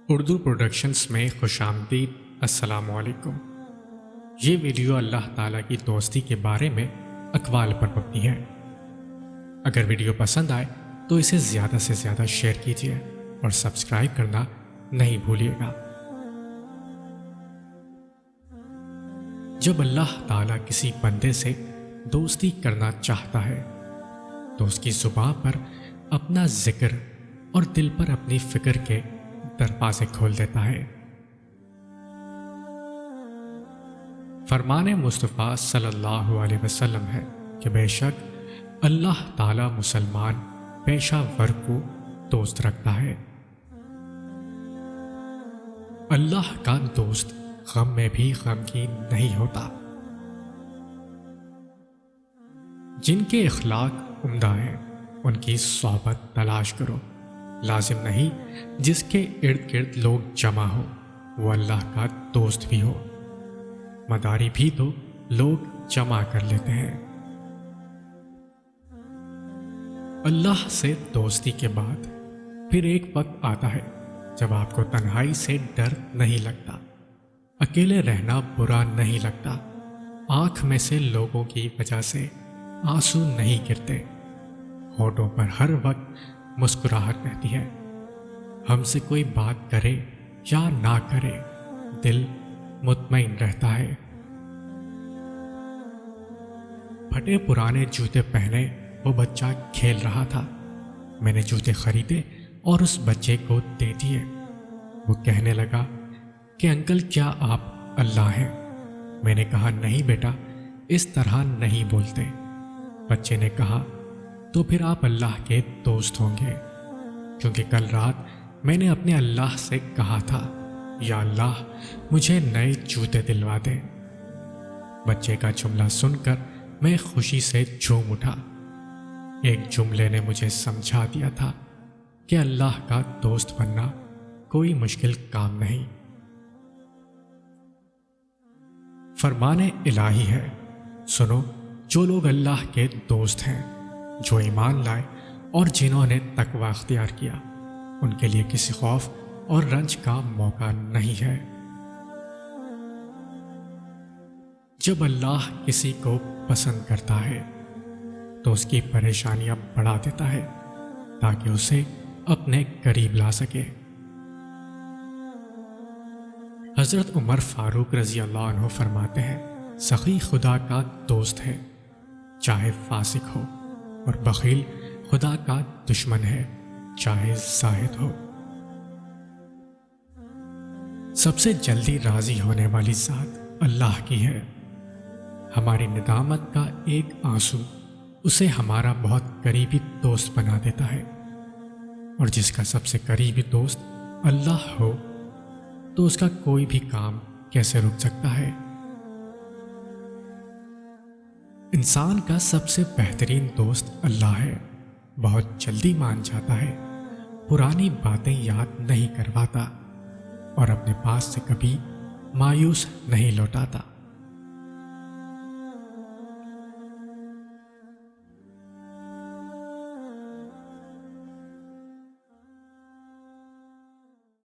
Urdu productions میں خوش آمدید۔ السلام علیکم۔ یہ ویڈیو اللہ تعالیٰ کی دوستی کے بارے میں اقوال پر مبنی ہے۔ اگر ویڈیو پسند آئے تو اسے زیادہ سے زیادہ شیئر کیجیے اور سبسکرائب کرنا نہیں بھولیے گا۔ جب اللہ تعالیٰ کسی بندے سے دوستی کرنا چاہتا ہے تو اس کی زبان پر اپنا ذکر اور دل پر اپنی فکر کے دروازے کھول دیتا ہے۔ فرمان مصطفیٰ صلی اللہ علیہ وسلم ہے کہ بے شک اللہ تعالیٰ مسلمان پیشہ ور کو دوست رکھتا ہے۔ اللہ کا دوست غم میں بھی غمگین نہیں ہوتا۔ جن کے اخلاق عمدہ ہیں ان کی صحبت تلاش کرو، لازم نہیں جس کے ارد گرد لوگ جمع ہو وہ اللہ کا دوست بھی ہو، مداری بھی تو لوگ جمع کر لیتے ہیں۔ اللہ سے دوستی کے بعد پھر ایک وقت آتا ہے جب آپ کو تنہائی سے ڈر نہیں لگتا، اکیلے رہنا برا نہیں لگتا، آنکھ میں سے لوگوں کی وجہ سے آنسو نہیں گرتے، ہونٹوں پر ہر وقت مسکراہٹ رہتی ہے۔ ہم سے کوئی بات کرے یا نہ کرے دل مطمئن رہتا ہے۔ پھٹے پرانے جوتے پہنے وہ بچہ کھیل رہا تھا، میں نے جوتے خریدے اور اس بچے کو دے دیے۔ وہ کہنے لگا کہ انکل کیا آپ اللہ ہیں؟ میں نے کہا نہیں بیٹا، اس طرح نہیں بولتے۔ بچے نے کہا تو پھر آپ اللہ کے دوست ہوں گے، کیونکہ کل رات میں نے اپنے اللہ سے کہا تھا یا اللہ مجھے نئے جوتے دلوا دے۔ بچے کا جملہ سن کر میں خوشی سے جھوم اٹھا۔ ایک جملے نے مجھے سمجھا دیا تھا کہ اللہ کا دوست بننا کوئی مشکل کام نہیں۔ فرمان الہی ہے، سنو جو لوگ اللہ کے دوست ہیں، جو ایمان لائے اور جنہوں نے تقوی اختیار کیا، ان کے لیے کسی خوف اور رنج کا موقع نہیں ہے۔ جب اللہ کسی کو پسند کرتا ہے تو اس کی پریشانیاں بڑھا دیتا ہے تاکہ اسے اپنے قریب لا سکے۔ حضرت عمر فاروق رضی اللہ عنہ فرماتے ہیں، سخی خدا کا دوست ہے چاہے فاسق ہو، اور بخیل خدا کا دشمن ہے چاہے زاہد ہو۔ سب سے جلدی راضی ہونے والی ذات اللہ کی ہے۔ ہماری ندامت کا ایک آنسو اسے ہمارا بہت قریبی دوست بنا دیتا ہے، اور جس کا سب سے قریبی دوست اللہ ہو تو اس کا کوئی بھی کام کیسے رک سکتا ہے؟ انسان کا سب سے بہترین دوست اللہ ہے، بہت جلدی مان جاتا ہے، پرانی باتیں یاد نہیں کرواتا اور اپنے پاس سے کبھی مایوس نہیں لوٹاتا۔